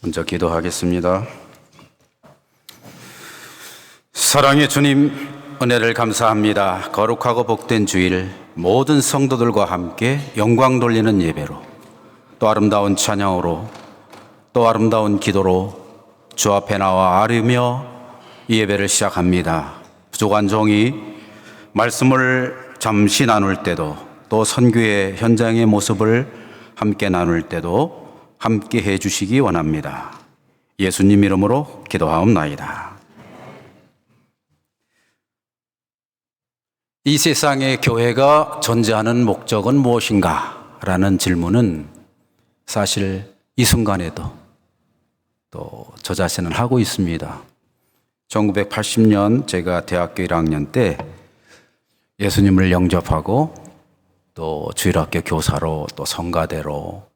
먼저 기도하겠습니다. 사랑의 주님, 은혜를 감사합니다. 거룩하고 복된 주일 모든 성도들과 함께 영광 돌리는 예배로, 또 아름다운 찬양으로, 또 아름다운 기도로 주 앞에 나와 아뢰며 이 예배를 시작합니다. 부족한 종이 말씀을 잠시 나눌 때도, 또 선교의 현장의 모습을 함께 나눌 때도 함께 해 주시기 원합니다. 예수님 이름으로 기도하옵나이다. 이 세상에 교회가 존재하는 목적은 무엇인가? 라는 질문은 사실 이 순간에도 또 저 자신은 하고 있습니다. 1980년 제가 대학교 1학년 때 예수님을 영접하고 또 주일학교 교사로, 또 성가대로,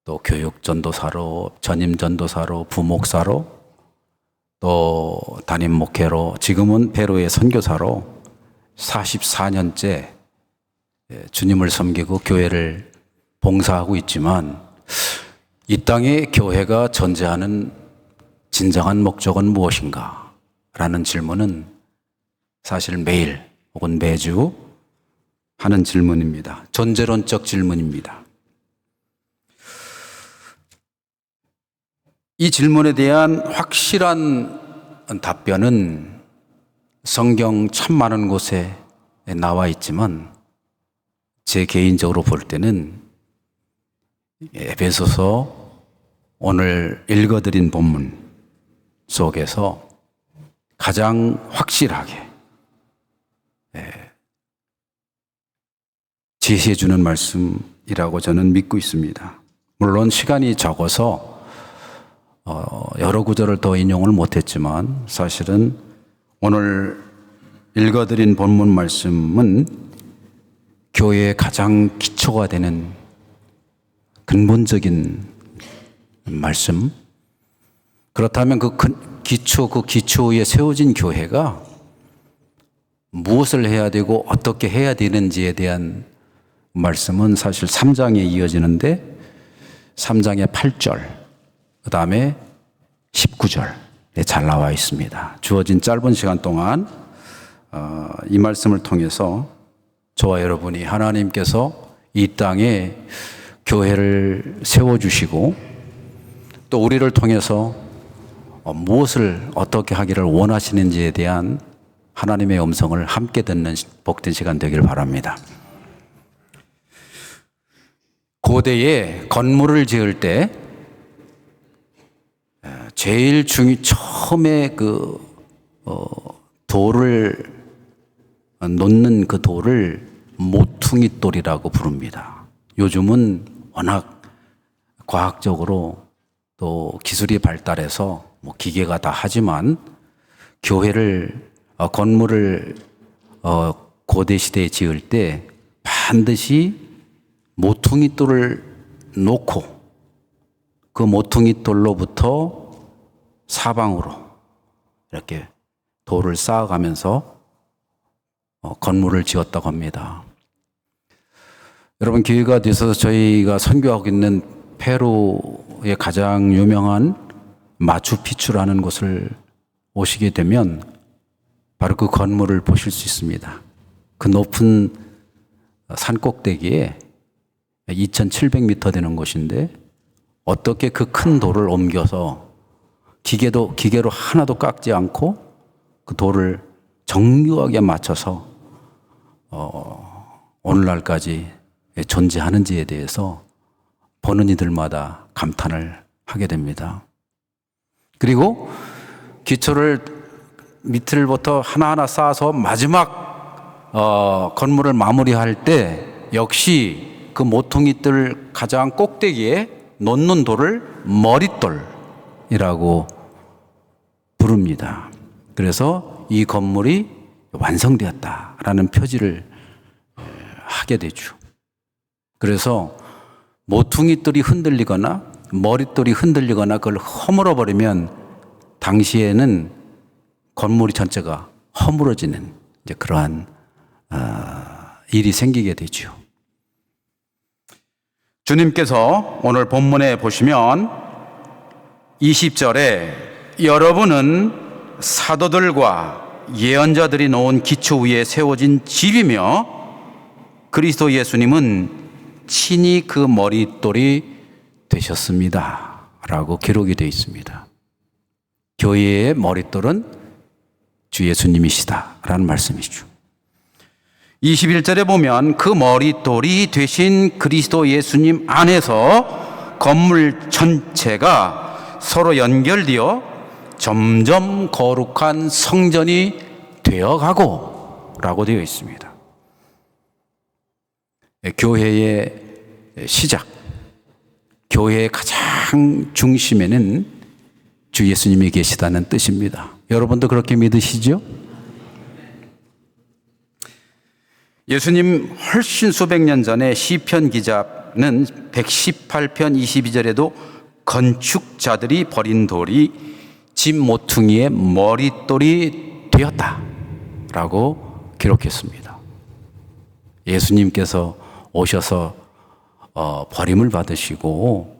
또 교육전도사로, 전임전도사로, 부목사로, 또 담임목회로, 지금은 페루의 선교사로 44년째 주님을 섬기고 교회를 봉사하고 있지만, 이 땅에 교회가 존재하는 진정한 목적은 무엇인가? 라는 질문은 사실 매일 혹은 매주 하는 질문입니다. 존재론적 질문입니다. 이 질문에 대한 확실한 답변은 성경 참 많은 곳에 나와 있지만, 제 개인적으로 볼 때는 에베소서 오늘 읽어드린 본문 속에서 가장 확실하게 제시해 주는 말씀이라고 저는 믿고 있습니다. 물론 시간이 적어서 여러 구절을 더 인용을 못했지만, 사실은 오늘 읽어드린 본문 말씀은 교회의 가장 기초가 되는 근본적인 말씀. 그렇다면 그 기초 위에 세워진 교회가 무엇을 해야 되고 어떻게 해야 되는지에 대한 말씀은 사실 3장에 이어지는데, 3장의 8절, 그 다음에 19절에 잘 나와 있습니다. 주어진 짧은 시간 동안 이 말씀을 통해서 저와 여러분이 하나님께서 이 땅에 교회를 세워주시고, 또 우리를 통해서 무엇을 어떻게 하기를 원하시는지에 대한 하나님의 음성을 함께 듣는 복된 시간 되길 바랍니다. 고대에 건물을 지을 때 제일 처음에 돌을 놓는 그 돌을 모퉁이 돌이라고 부릅니다. 요즘은 워낙 과학적으로 또 기술이 발달해서 기계가 다 하지만, 교회를 건물을 고대 시대에 지을 때 반드시 모퉁이 돌을 놓고 그 모퉁이 돌로부터 사방으로 이렇게 돌을 쌓아가면서 건물을 지었다고 합니다. 여러분, 기회가 돼서 저희가 선교하고 있는 페루의 가장 유명한 마추픽추라는 곳을 오시게 되면 바로 그 건물을 보실 수 있습니다. 그 높은 산 꼭대기에 2700m 되는 곳인데, 어떻게 그 큰 돌을 옮겨서 기계로 하나도 깎지 않고 그 돌을 정교하게 맞춰서 오늘날까지 존재하는지에 대해서 보는 이들마다 감탄을 하게 됩니다. 그리고 기초를 밑을부터 하나하나 쌓아서 마지막 건물을 마무리할 때 역시 그 모퉁이들 가장 꼭대기에 놓는 돌을 머릿돌이라고 부릅니다. 그래서 이 건물이 완성되었다라는 표지를 하게 되죠. 그래서 모퉁이돌이 흔들리거나 머릿돌이 흔들리거나 그걸 허물어 버리면 당시에는 건물이 전체가 허물어지는 이제 그러한 일이 생기게 되죠. 주님께서 오늘 본문에 보시면 20절에 여러분은 사도들과 예언자들이 놓은 기초 위에 세워진 집이며 그리스도 예수님은 친히 그 머릿돌이 되셨습니다 라고 기록이 되어 있습니다. 교회의 머릿돌은 주 예수님이시다 라는 말씀이죠. 21절에 보면 그 머릿돌이 되신 그리스도 예수님 안에서 건물 전체가 서로 연결되어 점점 거룩한 성전이 되어가고 라고 되어 있습니다. 교회의 시작, 교회의 가장 중심에는 주 예수님이 계시다는 뜻입니다. 여러분도 그렇게 믿으시죠? 예수님 훨씬 수백 년 전에 시편 기자는 118편 22절에도 건축자들이 버린 돌이 집 모퉁이의 머릿돌이 되었다 라고 기록했습니다. 예수님께서 오셔서 버림을 받으시고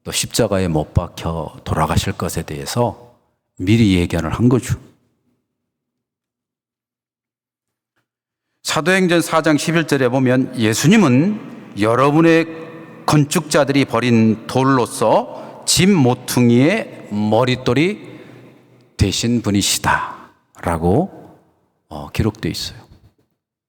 또 십자가에 못 박혀 돌아가실 것에 대해서 미리 예견을 한 거죠. 사도행전 4장 11절에 보면 예수님은 여러분의 건축자들이 버린 돌로서 집 모퉁이의 머릿돌이 되신 분이시다 라고 기록되어 있어요.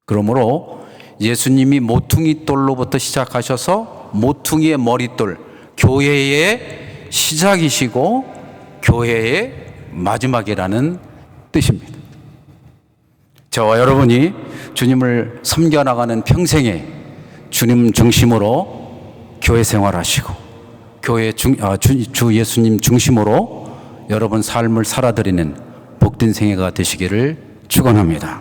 그러므로 예수님이 모퉁이 돌로부터 시작하셔서 모퉁이의 머릿돌, 교회의 시작이시고 교회의 마지막이라는 뜻입니다. 저와 여러분이 주님을 섬겨나가는 평생에 주님 중심으로 교회 생활하시고 주 예수님 중심으로 여러분 삶을 살아드리는 복된 생애가 되시기를 축원합니다.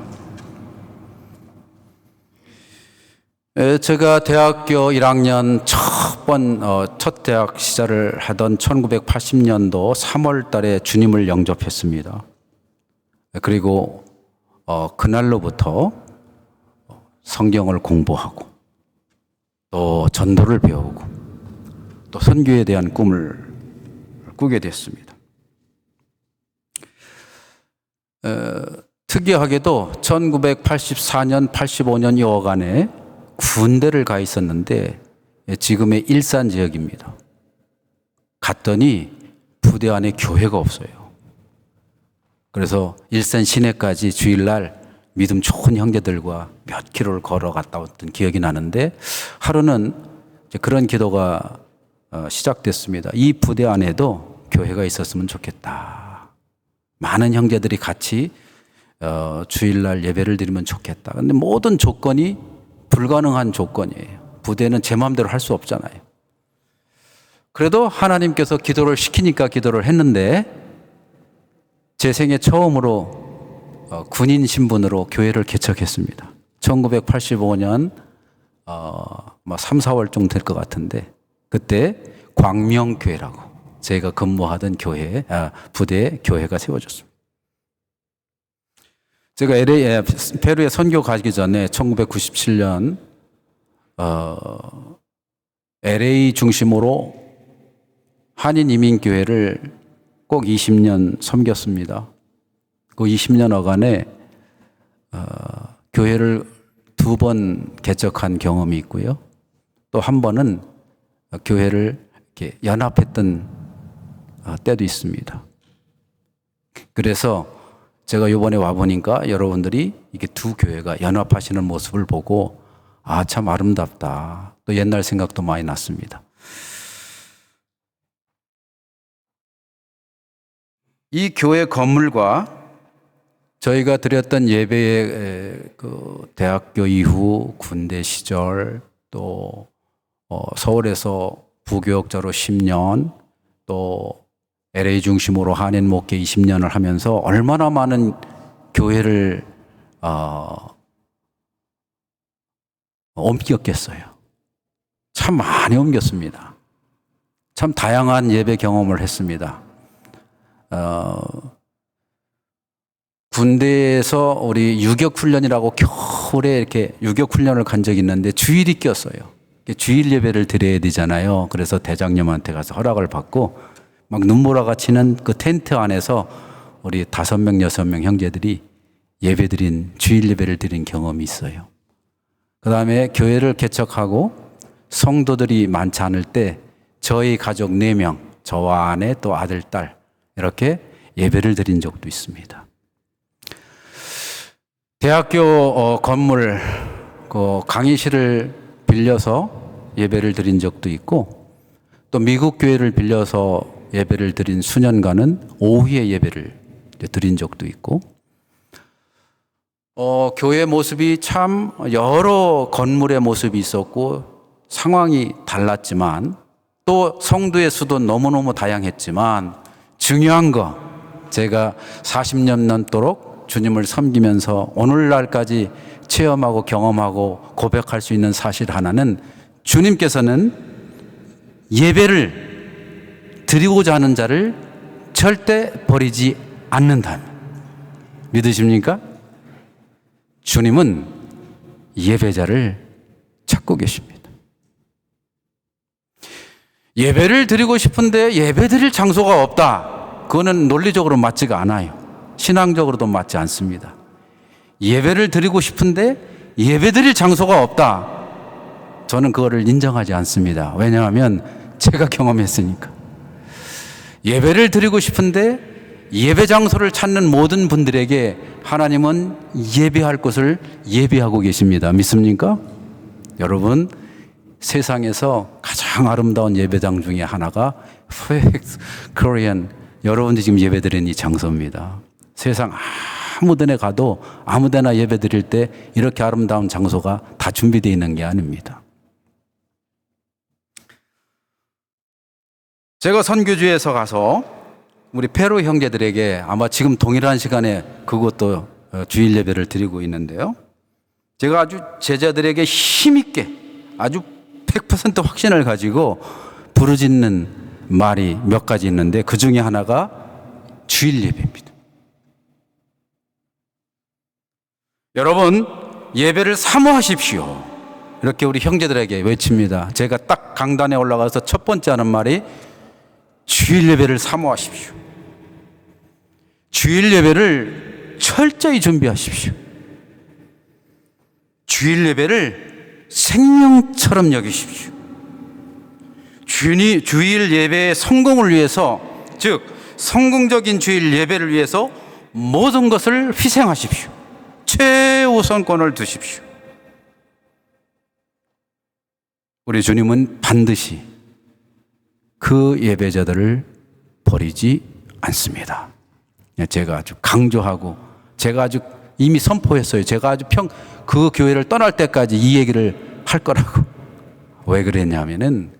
제가 대학교 1학년 첫 대학 시절을 하던 1980년도 3월 달에 주님을 영접했습니다. 그리고 그날로부터 성경을 공부하고 또 전도를 배우고 또 선교에 대한 꿈을 꾸게 됐습니다. 특이하게도 1984년, 85년 여간에 군대를 가 있었는데 지금의 일산 지역입니다. 갔더니 부대 안에 교회가 없어요. 그래서 일산 시내까지 주일날 믿음 좋은 형제들과 몇 킬로를 걸어갔다 왔던 기억이 나는데 하루는 그런 기도가 시작됐습니다. 이 부대 안에도 교회가 있었으면 좋겠다. 많은 형제들이 같이 주일날 예배를 드리면 좋겠다. 그런데 모든 조건이 불가능한 조건이에요. 부대는 제 마음대로 할 수 없잖아요. 그래도 하나님께서 기도를 시키니까 기도를 했는데 제 생애 처음으로 군인 신분으로 교회를 개척했습니다. 1985년 3, 4월 정도 될 것 같은데 그때 광명교회라고 제가 근무하던 부대에 교회가 세워졌습니다. 제가 페루에 선교 가기 전에 1997년 LA 중심으로 한인이민교회를 꼭 20년 섬겼습니다. 그 20년여간에 교회를 2번 개척한 경험이 있고요. 또 한 번은 교회를 이렇게 연합했던 때도 있습니다. 그래서 제가 이번에 와보니까 여러분들이 이게 두 교회가 연합하시는 모습을 보고 참 아름답다. 또 옛날 생각도 많이 났습니다. 이 교회 건물과 저희가 드렸던 예배의 대학교 이후 군대 시절 또 서울에서 부교역자로 10년 또 LA 중심으로 한인 목회 20년을 하면서 얼마나 많은 교회를 옮겼겠어요. 참 많이 옮겼습니다. 참 다양한 예배 경험을 했습니다. 군대에서 우리 유격훈련이라고 겨울에 이렇게 유격훈련을 간 적이 있는데 주일이 꼈어요. 주일 예배를 드려야 되잖아요. 그래서 대장님한테 가서 허락을 받고 막 눈보라가 치는 그 텐트 안에서 우리 5명, 6명 형제들이 주일 예배를 드린 경험이 있어요. 그 다음에 교회를 개척하고 성도들이 많지 않을 때 저희 가족 4명, 저와 아내 또 아들, 딸 이렇게 예배를 드린 적도 있습니다. 대학교 건물 강의실을 빌려서 예배를 드린 적도 있고 또 미국 교회를 빌려서 예배를 드린 수년간은 오후에 예배를 드린 적도 있고 교회 모습이 참 여러 건물의 모습이 있었고 상황이 달랐지만 또 성도의 수도 너무너무 다양했지만 중요한 거 제가 40년 넘도록 주님을 섬기면서 오늘날까지 체험하고 경험하고 고백할 수 있는 사실 하나는 주님께서는 예배를 드리고자 하는 자를 절대 버리지 않는다. 믿으십니까? 주님은 예배자를 찾고 계십니다. 예배를 드리고 싶은데 예배 드릴 장소가 없다. 그거는 논리적으로 맞지가 않아요. 신앙적으로도 맞지 않습니다. 예배를 드리고 싶은데 예배 드릴 장소가 없다. 저는 그거를 인정하지 않습니다. 왜냐하면 제가 경험했으니까. 예배를 드리고 싶은데 예배 장소를 찾는 모든 분들에게 하나님은 예배할 곳을 예배하고 계십니다. 믿습니까? 여러분, 세상에서 가장 아름다운 예배장 중에 하나가 코리안, 여러분들이 지금 예배드리는 이 장소입니다. 세상 아무 데나 가도 아무 데나 예배 드릴 때 이렇게 아름다운 장소가 다 준비되어 있는 게 아닙니다. 제가 선교주에서 가서 우리 페루 형제들에게 아마 지금 동일한 시간에 그것도 주일 예배를 드리고 있는데요. 제가 아주 제자들에게 힘있게 아주 100% 확신을 가지고 부르짖는 말이 몇 가지 있는데 그 중에 하나가 주일 예배입니다. 여러분, 예배를 사모하십시오. 이렇게 우리 형제들에게 외칩니다. 제가 딱 강단에 올라가서 첫 번째 하는 말이 주일 예배를 사모하십시오. 주일 예배를 철저히 준비하십시오. 주일 예배를 생명처럼 여기십시오. 주일 예배의 성공을 위해서, 즉 성공적인 주일 예배를 위해서 모든 것을 희생하십시오. 최우선권을 두십시오. 우리 주님은 반드시 그 예배자들을 버리지 않습니다. 제가 아주 강조하고 제가 아주 이미 선포했어요. 제가 아주 그 교회를 떠날 때까지 이 얘기를 할 거라고. 왜 그랬냐면은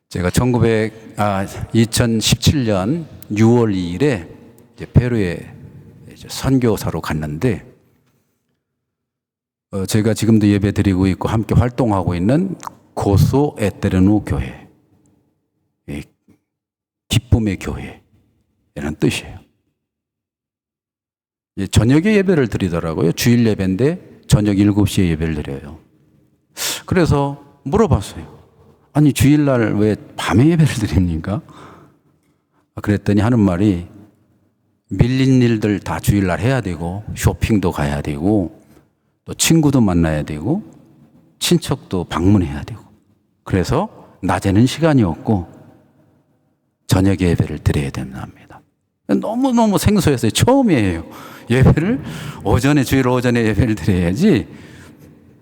제가 2017년 6월 2일에 이제 페루에 이제 선교사로 갔는데 제가 지금도 예배 드리고 있고 함께 활동하고 있는 고소 에테르노 교회, 기쁨의 교회라는 뜻이에요. 저녁에 예배를 드리더라고요. 주일 예배인데 저녁 7시에 예배를 드려요. 그래서 물어봤어요. 아니 주일날 왜 밤에 예배를 드립니까? 그랬더니 하는 말이 밀린 일들 다 주일날 해야 되고 쇼핑도 가야 되고 또 친구도 만나야 되고 친척도 방문해야 되고 그래서 낮에는 시간이 없고 저녁에 예배를 드려야 된답니다. 너무너무 생소했어요. 처음이에요. 예배를 주일 오전에 예배를 드려야지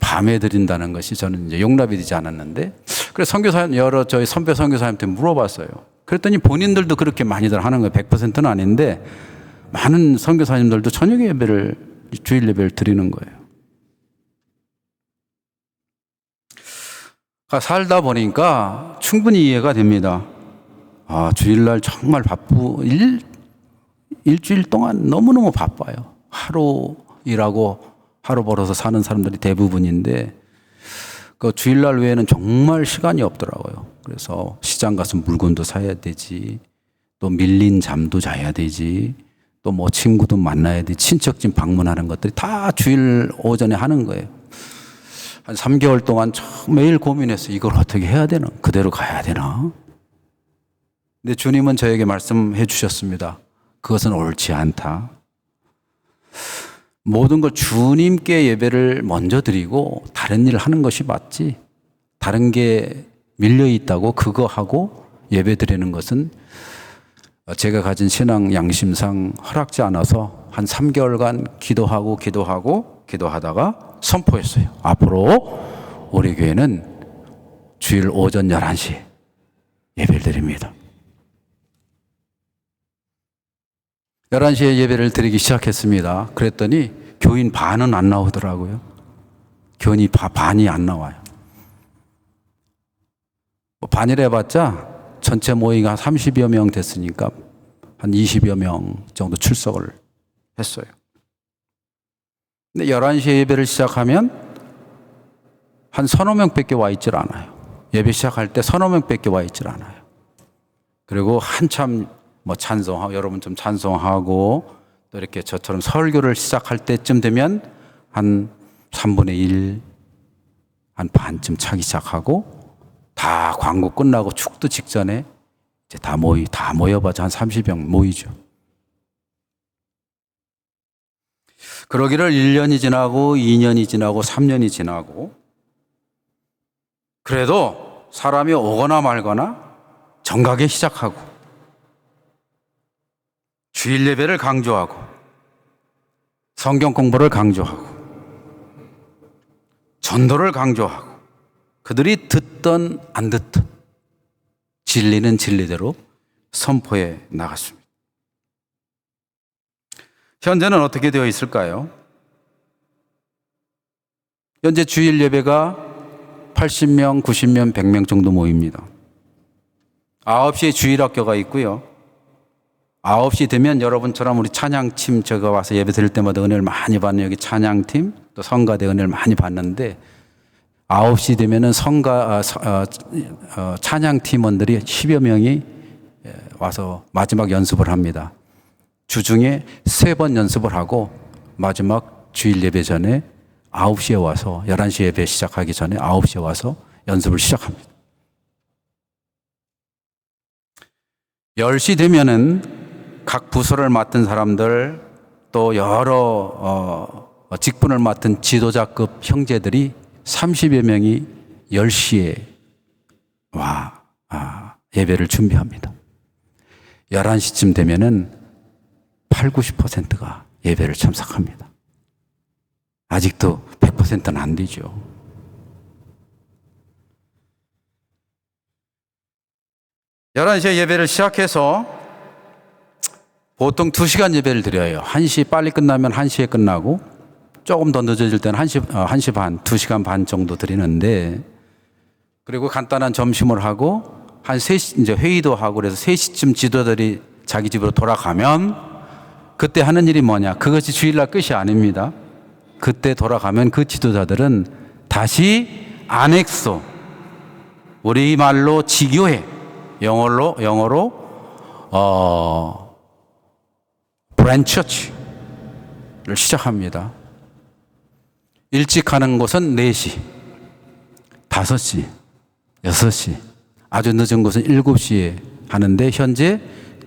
밤에 드린다는 것이 저는 이제 용납이 되지 않았는데 그래서 선교사님 저희 선배 선교사님한테 물어봤어요. 그랬더니 본인들도 그렇게 많이들 하는 거예요. 100%는 아닌데 많은 선교사님들도 저녁에 주일 예배를 드리는 거예요. 살다 보니까 충분히 이해가 됩니다. 주일날 정말 일주일 동안 너무너무 바빠요. 하루 일하고 하루 벌어서 사는 사람들이 대부분인데 그 주일날 외에는 정말 시간이 없더라고요. 그래서 시장 가서 물건도 사야 되지, 또 밀린 잠도 자야 되지, 또 뭐 친구도 만나야 되지, 친척집 방문하는 것들이 다 주일 오전에 하는 거예요. 한 3개월 동안 매일 고민했어요. 이걸 어떻게 해야 되나? 그대로 가야 되나? 근데 주님은 저에게 말씀해 주셨습니다. 그것은 옳지 않다. 모든 걸 주님께 예배를 먼저 드리고 다른 일을 하는 것이 맞지. 다른 게 밀려 있다고 그거 하고 예배 드리는 것은 제가 가진 신앙 양심상 허락지 않아서 한 3개월간 기도하다가 선포했어요. 앞으로 우리 교회는 주일 오전 11시에 예배를 드립니다. 11시에 예배를 드리기 시작했습니다. 그랬더니 교인 반은 안 나오더라고요. 교인이 반이 안 나와요. 반이라 해봤자 전체 모임이 한 30여 명 됐으니까 한 20여 명 정도 출석을 했어요. 근데 11시에 예배를 시작하면 한 서너 명밖에 와 있질 않아요. 예배 시작할 때 서너 명밖에 와 있질 않아요. 그리고 한참 찬송하고, 여러분 좀 찬송하고, 또 이렇게 저처럼 설교를 시작할 때쯤 되면 한 3분의 1, 한 반쯤 차기 시작하고, 다 광고 끝나고 축도 직전에 이제 다 모여봐서 한 30명 모이죠. 그러기를 1년이 지나고 2년이 지나고 3년이 지나고, 그래도 사람이 오거나 말거나 정각에 시작하고 주일 예배를 강조하고 성경 공부를 강조하고 전도를 강조하고 그들이 듣던 안 듣던 진리는 진리대로 선포해 나갔습니다. 현재는 어떻게 되어 있을까요? 현재 주일 예배가 80명, 90명, 100명 정도 모입니다. 9시에 주일학교가 있고요. 9시 되면 여러분처럼 우리 찬양팀 제가 와서 예배 드릴 때마다 은혜를 많이 받는 여기 찬양팀 또 성가대 은혜를 많이 받는데 9시 되면은 찬양팀원들이 10여 명이 와서 마지막 연습을 합니다. 주중에 3번 연습을 하고 마지막 주일 예배 전에 9시에 와서 11시 예배 시작하기 전에 9시에 와서 연습을 시작합니다. 10시 되면은 각 부서를 맡은 사람들 또 여러 직분을 맡은 지도자급 형제들이 30여 명이 10시에 예배를 준비합니다. 11시쯤 되면은 80~90%가 예배를 참석합니다. 아직도 100%는 안 되죠. (11시에) 예배를 시작해서 보통 2시간 예배를 드려요. 1시 빨리 끝나면 1시에 끝나고 조금 더 늦어질 때는 1시 반, 2시간 반 정도 드리는데, 그리고 간단한 점심을 하고 한 3시 이제 회의도 하고 그래서 3시쯤 지도자들이 자기 집으로 돌아가면 그때 하는 일이 뭐냐? 그것이 주일날 끝이 아닙니다. 그때 돌아가면 그 지도자들은 다시 안엑소, 우리말로 지교회, 영어로 브랜처치를 시작합니다. 일찍 하는 곳은 4시, 5시, 6시, 아주 늦은 곳은 7시에 하는데 현재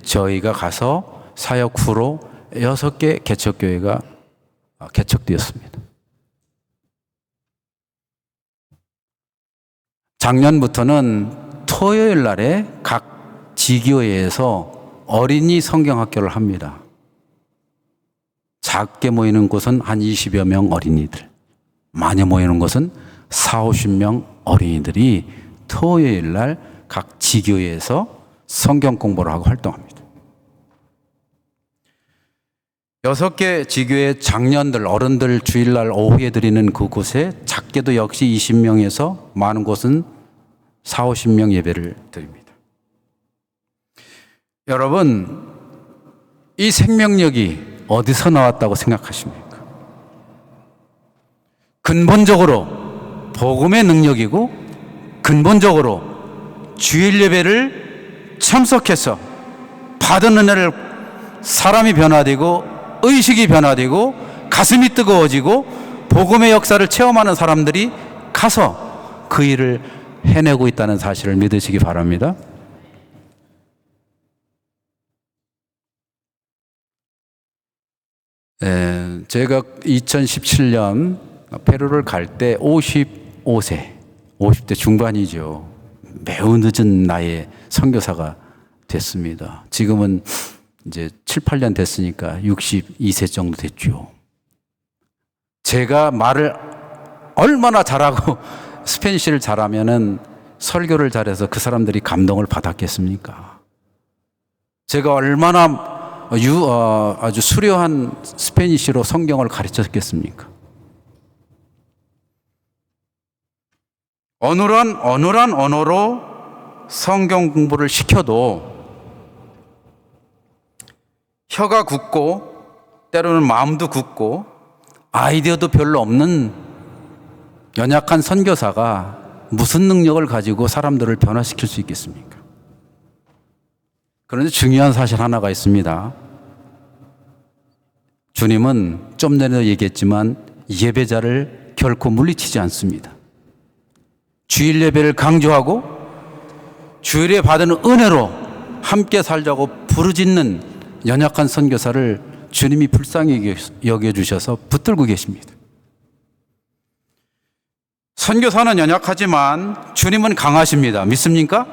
저희가 가서 사역 후로 6개 개척교회가 개척되었습니다. 작년부터는 토요일 날에 각 지교회에서 어린이 성경학교를 합니다. 작게 모이는 곳은 한 20여 명 어린이들, 많이 모이는 곳은 40~50명 어린이들이 토요일 날 각 지교회에서 성경 공부를 하고 활동합니다. 6개 지교회 장년들, 어른들 주일날 오후에 드리는 그곳에 작게도 역시 20명에서 많은 곳은 40~50명 예배를 드립니다. 여러분, 이 생명력이 어디서 나왔다고 생각하십니까? 근본적으로 복음의 능력이고 근본적으로 주일 예배를 참석해서 받은 은혜를 사람이 변화되고 의식이 변화되고 가슴이 뜨거워지고 복음의 역사를 체험하는 사람들이 가서 그 일을 해내고 있다는 사실을 믿으시기 바랍니다. 제가 2017년 페루를 갈 때 55세, 50대 중반이죠. 매우 늦은 나이에 선교사가 됐습니다. 지금은 이제 7, 8년 됐으니까 62세 정도 됐죠. 제가 말을 얼마나 잘하고 스페니쉬를 잘하면은 설교를 잘해서 그 사람들이 감동을 받았겠습니까? 제가 얼마나 아주 수려한 스페니쉬로 성경을 가르쳤겠습니까? 어눌한 언어로 성경 공부를 시켜도 혀가 굳고 때로는 마음도 굳고 아이디어도 별로 없는 연약한 선교사가 무슨 능력을 가지고 사람들을 변화시킬 수 있겠습니까? 그런데 중요한 사실 하나가 있습니다. 주님은 좀 전에도 얘기했지만 예배자를 결코 물리치지 않습니다. 주일 예배를 강조하고 주일에 받은 은혜로 함께 살자고 부르짖는 연약한 선교사를 주님이 불쌍히 여겨주셔서 붙들고 계십니다. 선교사는 연약하지만 주님은 강하십니다. 믿습니까?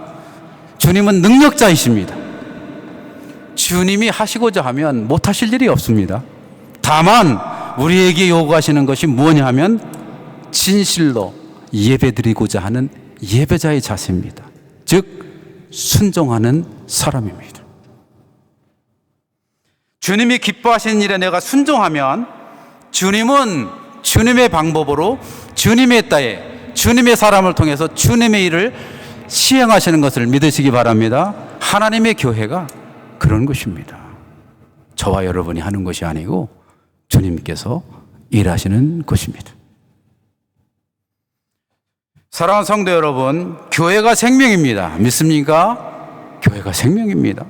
주님은 능력자이십니다. 주님이 하시고자 하면 못하실 일이 없습니다. 다만 우리에게 요구하시는 것이 뭐냐 하면 진실로 예배드리고자 하는 예배자의 자세입니다. 즉 순종하는 사람입니다. 주님이 기뻐하시는 일에 내가 순종하면 주님은 주님의 방법으로 주님의 때에 주님의 사람을 통해서 주님의 일을 시행하시는 것을 믿으시기 바랍니다. 하나님의 교회가 그런 것입니다. 저와 여러분이 하는 것이 아니고 주님께서 일하시는 것입니다. 사랑하는 성도 여러분, 교회가 생명입니다. 믿습니까? 교회가 생명입니다.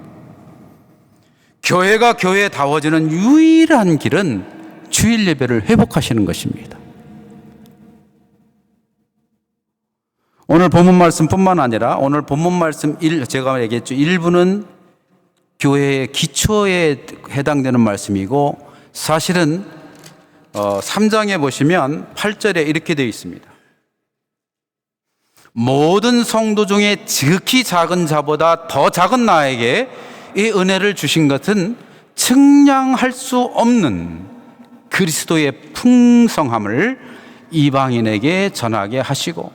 교회가 교회다워지는 유일한 길은 주일 예배를 회복하시는 것입니다. 오늘 본문 말씀뿐만 아니라 오늘 본문 말씀 제가 얘기했죠. 일부는 교회의 기초에 해당되는 말씀이고 사실은 3장에 보시면 8절에 이렇게 되어 있습니다. 모든 성도 중에 지극히 작은 자보다 더 작은 나에게 이 은혜를 주신 것은 측량할 수 없는 그리스도의 풍성함을 이방인에게 전하게 하시고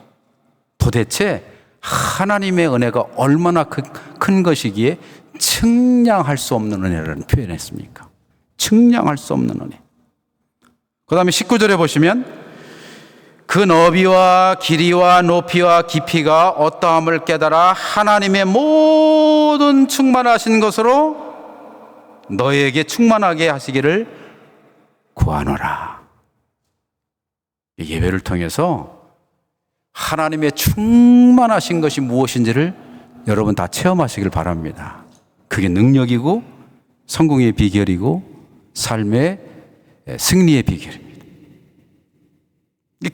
도대체 하나님의 은혜가 얼마나 큰 것이기에 측량할 수 없는 은혜라는 표현했습니까? 측량할 수 없는 은혜. 그 다음에 19절에 보시면 그 너비와 길이와 높이와 깊이가 어떠함을 깨달아 하나님의 모든 충만하신 것으로 너에게 충만하게 하시기를 구하노라. 예배를 통해서 하나님의 충만하신 것이 무엇인지를 여러분 다 체험하시길 바랍니다. 그게 능력이고 성공의 비결이고 삶의 승리의 비결입니다.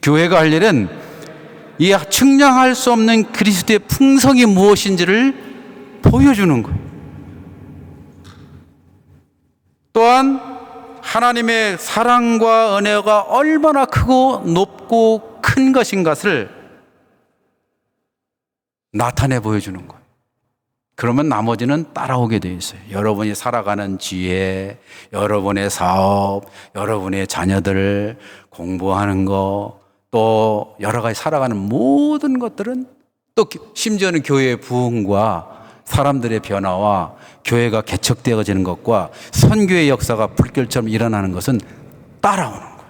교회가 할 일은 이 측량할 수 없는 그리스도의 풍성이 무엇인지를 보여주는 거예요. 또한 하나님의 사랑과 은혜가 얼마나 크고 높고 큰 것인 것을 나타내 보여주는 거예요. 그러면 나머지는 따라오게 돼 있어요. 여러분이 살아가는 지혜, 여러분의 사업, 여러분의 자녀들 공부하는 거, 또 여러 가지 살아가는 모든 것들은 또 심지어는 교회의 부흥과 사람들의 변화와 교회가 개척되어지는 것과 선교의 역사가 불결처럼 일어나는 것은 따라오는 거예요.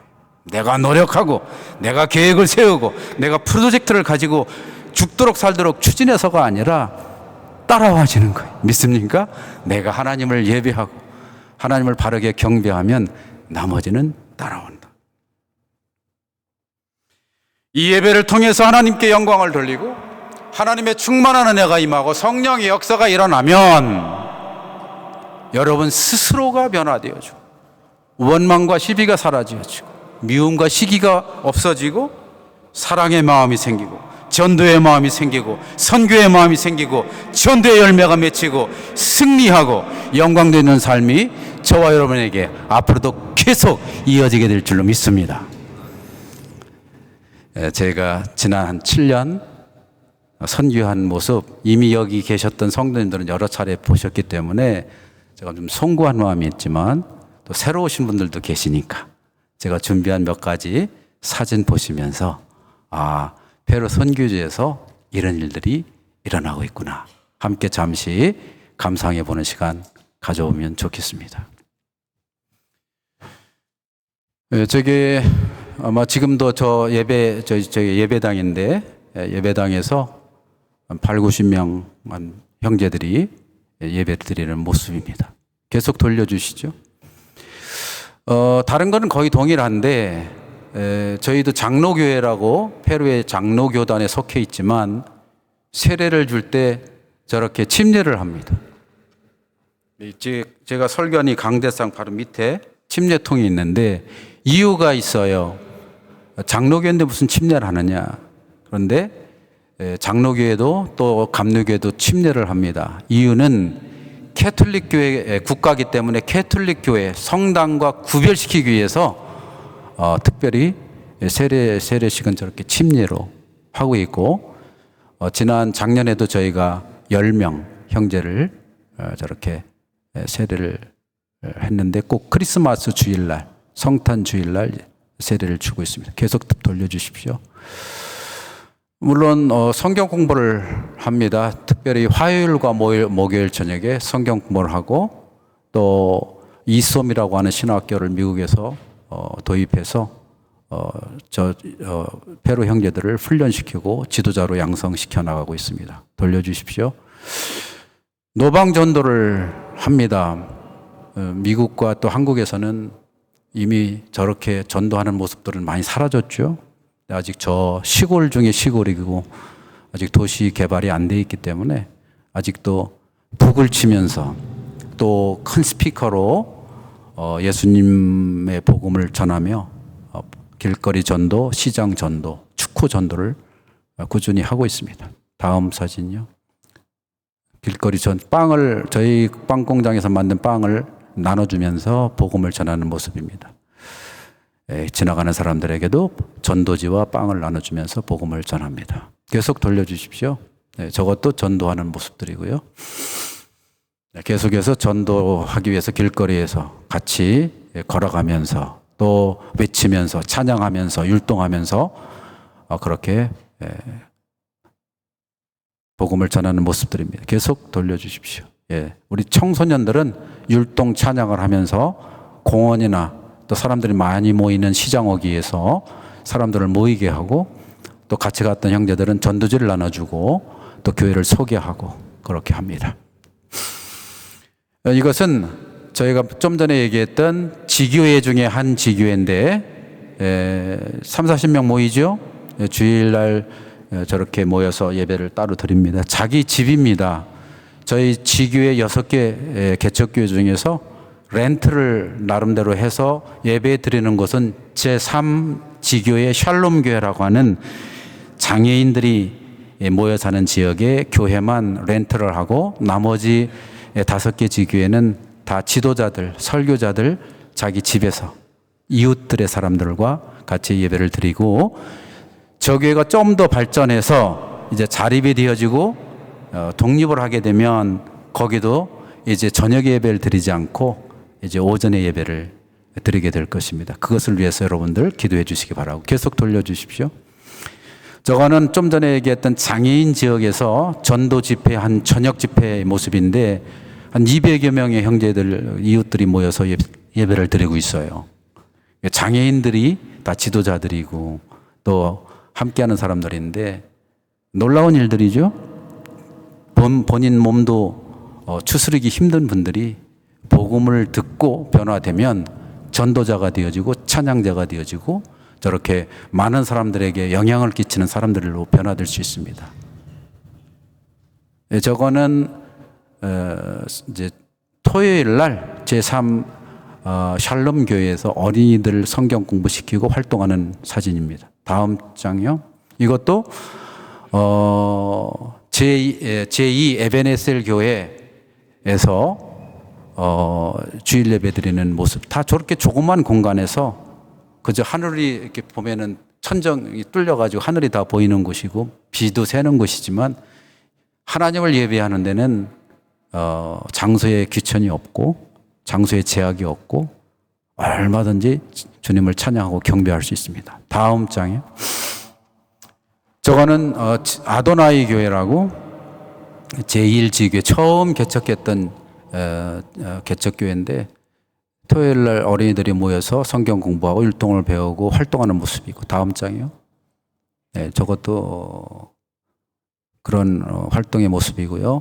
내가 노력하고 내가 계획을 세우고 내가 프로젝트를 가지고 죽도록 살도록 추진해서가 아니라 따라와지는 거예요. 믿습니까? 내가 하나님을 예배하고 하나님을 바르게 경배하면 나머지는 따라온다. 이 예배를 통해서 하나님께 영광을 돌리고 하나님의 충만한 은혜가 임하고 성령의 역사가 일어나면 여러분 스스로가 변화되어지고 원망과 시비가 사라져지고 미움과 시기가 없어지고 사랑의 마음이 생기고 전도의 마음이 생기고 선교의 마음이 생기고 전도의 열매가 맺히고 승리하고 영광되는 삶이 저와 여러분에게 앞으로도 계속 이어지게 될 줄로 믿습니다. 제가 지난 한 7년 선교한 모습 이미 여기 계셨던 성도님들은 여러 차례 보셨기 때문에 제가 좀 송구한 마음이 있지만 또 새로 오신 분들도 계시니까 제가 준비한 몇 가지 사진 보시면서 페루 선교지에서 이런 일들이 일어나고 있구나. 함께 잠시 감상해 보는 시간 가져오면 좋겠습니다. 저게 아마 지금도 저희 예배당인데 예배당에서 한 8, 90명 형제들이 예배를 드리는 모습입니다. 계속 돌려주시죠. 다른 거는 거의 동일한데 저희도 장로교회라고 페루의 장로교단에 속해 있지만 세례를 줄 때 저렇게 침례를 합니다. 제가 설교한 이 강대상 바로 밑에 침례통이 있는데 이유가 있어요. 장로교회인데 무슨 침례를 하느냐. 그런데 장로교회도 또 감리교회도 침례를 합니다. 이유는 캐톨릭 교회 국가이기 때문에 캐톨릭 교회 성당과 구별시키기 위해서 특별히 세례식은 저렇게 침례로 하고 있고 지난 작년에도 저희가 10명 형제를 저렇게 세례를 했는데 꼭 크리스마스 주일날 성탄 주일날 세례를 주고 있습니다. 계속 돌려주십시오. 물론 성경 공부를 합니다. 특별히 화요일과 목요일 저녁에 성경 공부를 하고 또 이솜이라고 하는 신학교를 미국에서 도입해서 페루 형제들을 훈련시키고 지도자로 양성시켜 나가고 있습니다. 돌려주십시오. 노방 전도를 합니다. 미국과 또 한국에서는 이미 저렇게 전도하는 모습들은 많이 사라졌죠. 아직 저 시골 중에 시골이고 아직 도시 개발이 안 돼 있기 때문에 아직도 북을 치면서 또 큰 스피커로 예수님의 복음을 전하며 길거리 전도, 시장 전도, 축구 전도를 꾸준히 하고 있습니다. 다음 사진요. 길거리 빵을 저희 빵 공장에서 만든 빵을 나눠주면서 복음을 전하는 모습입니다. 지나가는 사람들에게도 전도지와 빵을 나눠주면서 복음을 전합니다. 계속 돌려주십시오. 저것도 전도하는 모습들이고요. 계속해서 전도하기 위해서 길거리에서 같이 걸어가면서 또 외치면서 찬양하면서 율동하면서 그렇게 복음을 전하는 모습들입니다. 계속 돌려주십시오. 우리 청소년들은 율동 찬양을 하면서 공원이나 또 사람들이 많이 모이는 시장어기에서 사람들을 모이게 하고 또 같이 갔던 형제들은 전도지를 나눠주고 또 교회를 소개하고 그렇게 합니다. 이것은 저희가 좀 전에 얘기했던 지교회 중에 한 지교회인데 30-40명 모이죠. 주일날 저렇게 모여서 예배를 따로 드립니다. 자기 집입니다. 저희 지교회 6개 개척교회 중에서 렌트를 나름대로 해서 예배 드리는 곳은 제3지교회 샬롬교회라고 하는 장애인들이 모여 사는 지역에 교회만 렌트를 하고 나머지 5개 지교회는 다 지도자들, 설교자들 자기 집에서 이웃들의 사람들과 같이 예배를 드리고 저 교회가 좀 더 발전해서 이제 자립이 되어지고 독립을 하게 되면 거기도 이제 저녁 예배를 드리지 않고 이제 오전에 예배를 드리게 될 것입니다. 그것을 위해서 여러분들 기도해 주시기 바라고 계속 돌려주십시오. 저거는 좀 전에 얘기했던 장애인 지역에서 전도 집회 한 저녁 집회의 모습인데 한 200여 명의 형제들, 이웃들이 모여서 예배를 드리고 있어요. 장애인들이 다 지도자들이고 또 함께하는 사람들인데 놀라운 일들이죠. 본인 몸도 추스르기 힘든 분들이 복음을 듣고 변화되면 전도자가 되어지고 찬양자가 되어지고 저렇게 많은 사람들에게 영향을 끼치는 사람들로 변화될 수 있습니다. 저거는 이제 토요일 날 제3 샬롬 교회에서 어린이들 성경 공부시키고 활동하는 사진입니다. 다음 장이요. 이것도 제2 에베네셀 교회에서 주일 예배 드리는 모습, 다 저렇게 조그만 공간에서 그저 하늘이 이렇게 보면은 천정이 뚫려가지고 하늘이 다 보이는 곳이고 비도 새는 곳이지만 하나님을 예배하는 데는 장소에 귀천이 없고 장소에 제약이 없고 얼마든지 주님을 찬양하고 경배할 수 있습니다. 다음 장에 저거는 아도나이 교회라고 제1지교회 처음 개척했던 개척교회인데 토요일 날 어린이들이 모여서 성경 공부하고 율동을 배우고 활동하는 모습이고, 다음 장이요. 네, 저것도 그런 활동의 모습이고요.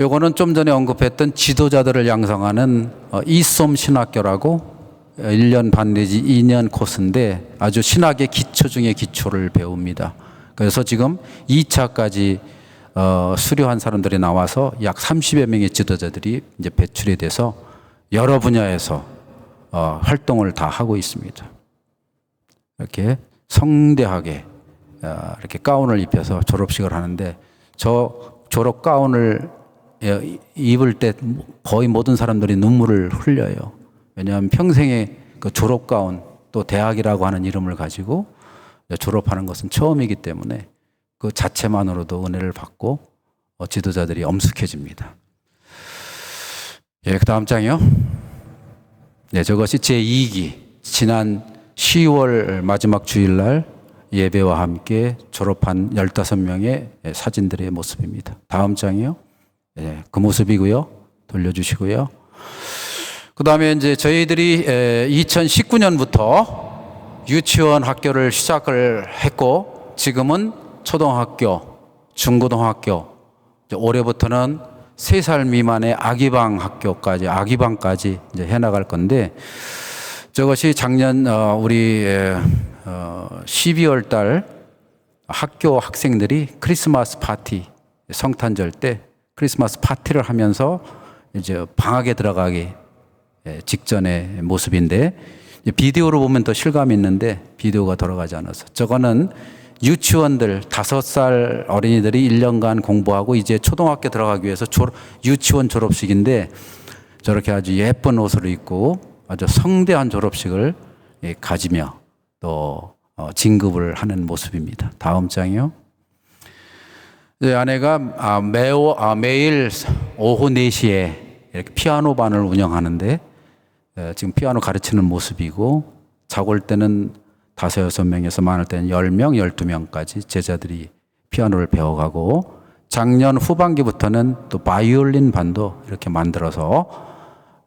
요거는 좀 전에 언급했던 지도자들을 양성하는 이솜 신학교라고 1년 반 내지 2년 코스인데 아주 신학의 기초 중에 기초를 배웁니다. 그래서 지금 2차까지 수료한 사람들이 나와서 약 30여 명의 지도자들이 이제 배출이 돼서 여러 분야에서 활동을 다 하고 있습니다. 이렇게 성대하게 이렇게 가운을 입혀서 졸업식을 하는데 저 졸업 가운을 입을 때 거의 모든 사람들이 눈물을 흘려요. 왜냐하면 평생의 그 졸업 가운, 또 대학이라고 하는 이름을 가지고 졸업하는 것은 처음이기 때문에 그 자체만으로도 은혜를 받고 지도자들이 엄숙해집니다. 예, 그 다음 장이요. 네, 저것이 제2기 지난 10월 마지막 주일날 예배와 함께 졸업한 15명의 사진들의 모습입니다. 다음 장이요. 네, 그 모습이고요. 돌려주시고요. 그 다음에 이제 저희들이 2019년부터 유치원 학교를 시작을 했고, 지금은 초등학교, 중고등학교, 올해부터는 3살 미만의 아기방까지 이제 해나갈 건데, 저것이 작년 우리 12월 달 학교 학생들이 크리스마스 파티, 성탄절 때 크리스마스 파티를 하면서 이제 방학에 들어가기 직전의 모습인데, 비디오로 보면 더 실감이 있는데 비디오가 돌아가지 않아서, 저거는 유치원들 5살 어린이들이 1년간 공부하고 이제 초등학교 들어가기 위해서 유치원 졸업식인데, 저렇게 아주 예쁜 옷을 입고 아주 성대한 졸업식을 가지며 또 진급을 하는 모습입니다. 다음 장이요. 아내가 매일 오후 4시에 이렇게 피아노 반을 운영하는데, 지금 피아노 가르치는 모습이고, 자고 올 때는 5, 6명에서 많을 때는 10명, 12명까지 제자들이 피아노를 배워가고, 작년 후반기부터는 또 바이올린 반도 이렇게 만들어서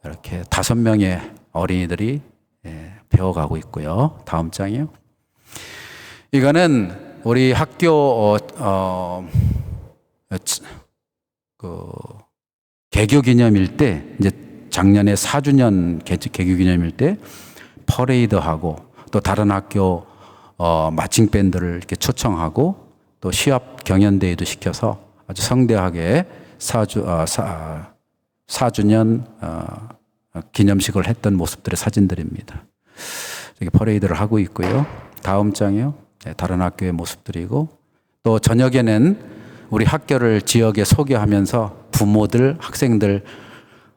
이렇게 5명의 어린이들이 배워가고 있고요. 다음 장이요. 이거는 우리 학교 개교 기념일 때, 이제 작년에 4주년 개교 기념일 때 퍼레이드하고, 또 다른 학교 마칭 밴드를 이렇게 초청하고, 또 시합 경연대회도 시켜서 아주 성대하게 4주년 기념식을 했던 모습들의 사진들입니다. 이렇게 퍼레이드를 하고 있고요. 다음 장이요. 다른 학교의 모습들이고, 또 저녁에는 우리 학교를 지역에 소개하면서 부모들, 학생들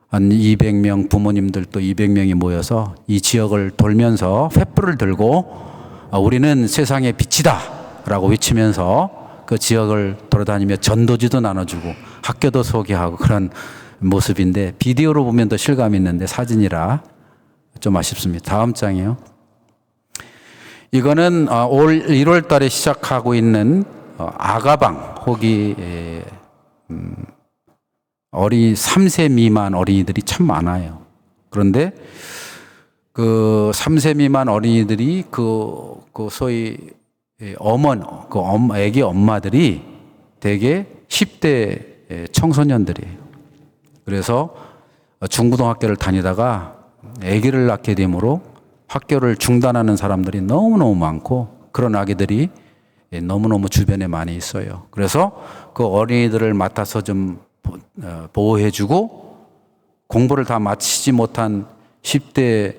한 200명, 부모님들 또 200명이 모여서 이 지역을 돌면서 횃불을 들고 우리는 세상의 빛이다 라고 외치면서 그 지역을 돌아다니며 전도지도 나눠주고 학교도 소개하고 그런 모습인데, 비디오로 보면 더 실감이 있는데 사진이라 좀 아쉽습니다. 다음 장이요. 이거는 올 1월 달에 시작하고 있는 아가방, 혹이 3세 미만 어린이들이 참 많아요. 그런데 그 3세 미만 어린이들이 소위 애기 엄마들이 대개 10대 청소년들이에요. 그래서 중고등학교를 다니다가 아기를 낳게 되므로 학교를 중단하는 사람들이 너무너무 많고, 그런 아기들이 너무너무 주변에 많이 있어요. 그래서 그 어린이들을 맡아서 좀 보호해주고, 공부를 다 마치지 못한 10대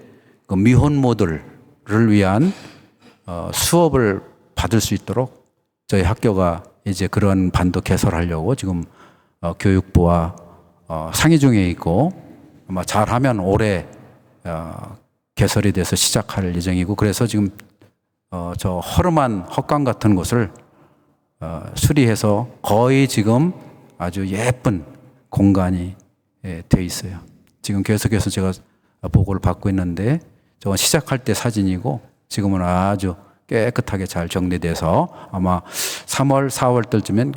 그 미혼모들을 위한 수업을 받을 수 있도록 저희 학교가 이제 그런 반도 개설하려고 지금 교육부와 상의 중에 있고, 아마 잘하면 올해 개설이 돼서 시작할 예정이고, 그래서 지금 저 허름한 헛강 같은 곳을 수리해서 거의 지금 아주 예쁜 공간이 돼 있어요. 지금 계속해서 제가 보고를 받고 있는데, 저건 시작할 때 사진이고 지금은 아주 깨끗하게 잘 정리돼서 아마 3월, 4월 달쯤엔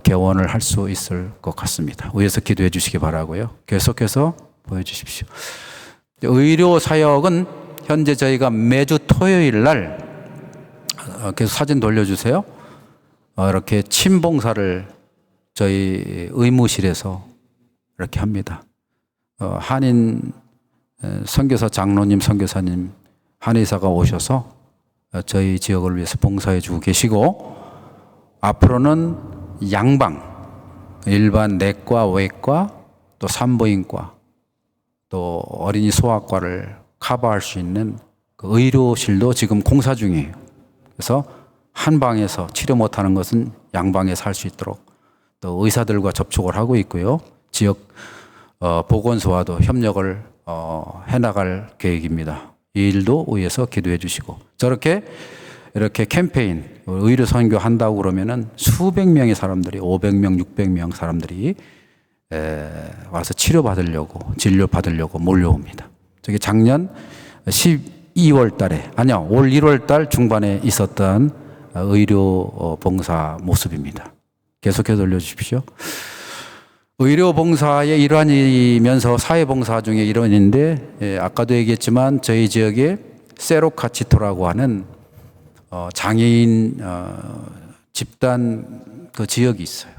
개원을 할 수 있을 것 같습니다. 위에서 기도해 주시기 바라고요. 계속해서 보여주십시오. 의료 사역은 현재 저희가 매주 토요일 날 계속 사진 돌려주세요. 이렇게 침봉사를 저희 의무실에서 이렇게 합니다. 한인 선교사 장로님, 선교사님, 한의사가 오셔서 저희 지역을 위해서 봉사해 주고 계시고, 앞으로는 양방, 일반 내과, 외과, 또 산부인과, 또 어린이 소아과를 커버할 수 있는 그 의료실도 지금 공사 중이에요. 그래서 한 방에서 치료 못하는 것은 양방에서 할 수 있도록 또 의사들과 접촉을 하고 있고요. 지역 보건소와도 협력을 해나갈 계획입니다. 이 일도 위에서 기도해 주시고, 저렇게 이렇게 캠페인 의료 선교 한다고 그러면은 수백 명의 사람들이, 500명, 600명 사람들이 와서 치료 받으려고, 진료 받으려고 몰려옵니다. 저게 작년 12월 달에, 아니요, 올 1월 달 중반에 있었던 의료 봉사 모습입니다. 계속해서 올려주십시오. 의료 봉사의 일환이면서 사회 봉사 중에 일환인데, 아까도 얘기했지만 저희 지역에 세로카치토라고 하는 장애인 집단 그 지역이 있어요.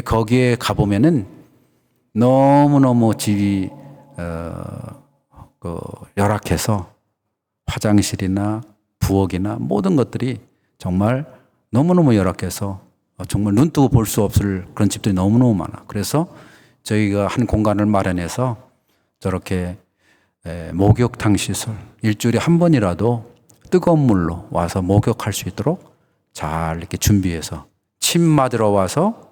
거기에 가보면은 너무너무 집이 열악해서 화장실이나 부엌이나 모든 것들이 정말 너무너무 열악해서 정말 눈 뜨고 볼 수 없을 그런 집들이 너무너무 많아. 그래서 저희가 한 공간을 마련해서 저렇게 목욕탕 시설, 일주일에 한 번이라도 뜨거운 물로 와서 목욕할 수 있도록 잘 이렇게 준비해서 침 맞으러 와서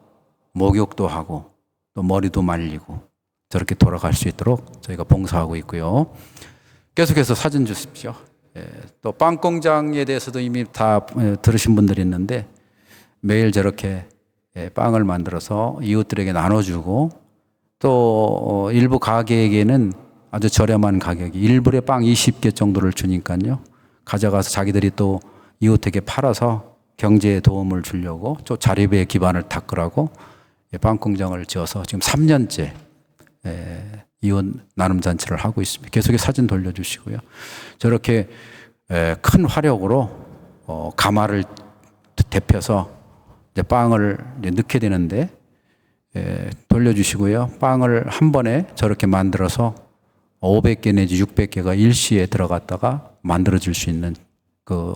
목욕도 하고 또 머리도 말리고 저렇게 돌아갈 수 있도록 저희가 봉사하고 있고요. 계속해서 사진 주십시오. 또 빵 공장에 대해서도 이미 다 들으신 분들이 있는데, 매일 저렇게 빵을 만들어서 이웃들에게 나눠주고, 또 일부 가게에게는 아주 저렴한 가격이 1불에 빵 20개 정도를 주니까요, 가져가서 자기들이 또 이웃에게 팔아서 경제에 도움을 주려고 또 자립의 기반을 닦으라고 빵 공장을 지어서 지금 3년째 이웃 나눔 잔치를 하고 있습니다. 계속해서 사진 돌려주시고요. 저렇게 큰 화력으로 가마를 데펴서 이제 빵을 이제 넣게 되는데, 돌려주시고요. 빵을 한 번에 저렇게 만들어서 500개 내지 600개가 일시에 들어갔다가 만들어질 수 있는 그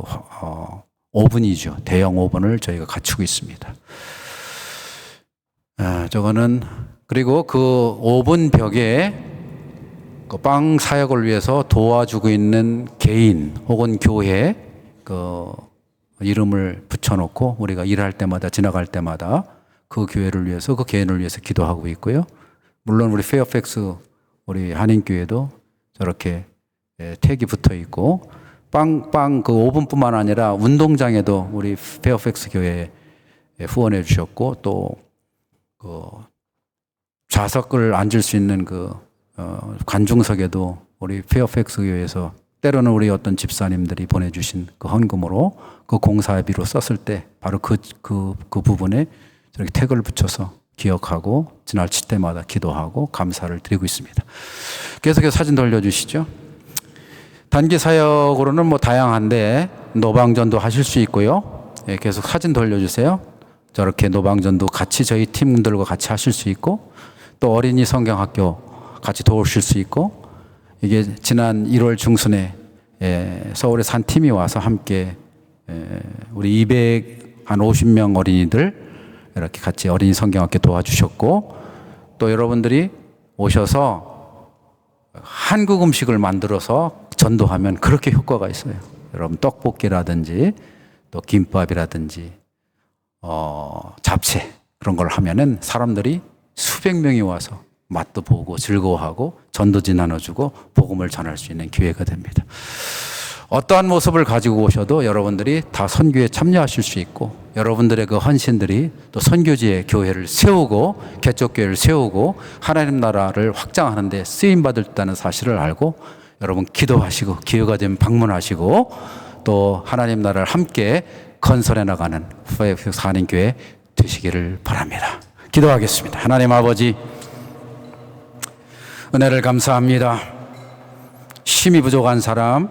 오븐이죠. 대형 오븐을 저희가 갖추고 있습니다. 저거는, 그리고 그 오븐 벽에 그 빵 사역을 위해서 도와주고 있는 개인 혹은 교회 그 이름을 붙여놓고 우리가 일할 때마다, 지나갈 때마다 그 교회를 위해서, 그 개인을 위해서 기도하고 있고요. 물론 우리 페어팩스 우리 한인교회도 저렇게 택이 붙어 있고, 빵 그 오븐뿐만 아니라 운동장에도 우리 페어팩스 교회에 후원해 주셨고, 또 그 좌석을 앉을 수 있는 그 관중석에도 우리 페어팩스 교회에서 때로는 우리 어떤 집사님들이 보내주신 그 헌금으로 그 공사비로 썼을 때 바로 그 부분에 저렇게 태그를 붙여서 기억하고 지나칠 때마다 기도하고 감사를 드리고 있습니다. 계속해서 사진 돌려주시죠. 단기 사역으로는 뭐 다양한데 노방전도 하실 수 있고요. 계속 사진 돌려주세요. 저렇게 노방전도 같이 저희 팀들과 같이 하실 수 있고, 또 어린이 성경학교 같이 도우실 수 있고, 이게 지난 1월 중순에 서울에서 한 팀이 와서 함께 우리 250명 어린이들 이렇게 같이 어린이 성경학교 도와주셨고, 또 여러분들이 오셔서 한국 음식을 만들어서 전도하면 그렇게 효과가 있어요. 여러분 떡볶이라든지 또 김밥이라든지 잡채 그런 걸 하면은 사람들이 수백 명이 와서 맛도 보고 즐거워하고 전도지 나눠주고 복음을 전할 수 있는 기회가 됩니다. 어떠한 모습을 가지고 오셔도 여러분들이 다 선교에 참여하실 수 있고 여러분들의 그 헌신들이 또 선교지의 교회를 세우고 개척교회를 세우고 하나님 나라를 확장하는 데 쓰임받을 사실을 알고 여러분 기도하시고 기회가 되면 방문하시고 또 하나님 나라를 함께 건설해 나가는 FFX 한인교회 되시기를 바랍니다. 기도하겠습니다. 하나님 아버지, 은혜를 감사합니다. 힘이 부족한 사람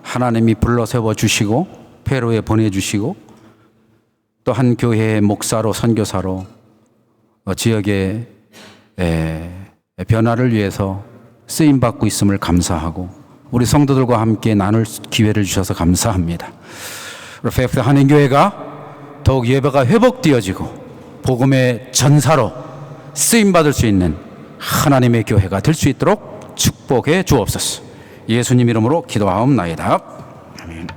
하나님이 불러 세워 주시고 페루에 보내주시고 또 한 교회의 목사로 선교사로 지역의 변화를 위해서 쓰임받고 있음을 감사하고 우리 성도들과 함께 나눌 기회를 주셔서 감사합니다. FFX 한인교회가 더욱 예배가 회복되어지고 복음의 전사로 쓰임받을 수 있는 하나님의 교회가 될 수 있도록 축복해 주옵소서. 예수님 이름으로 기도하옵나이다. 아멘.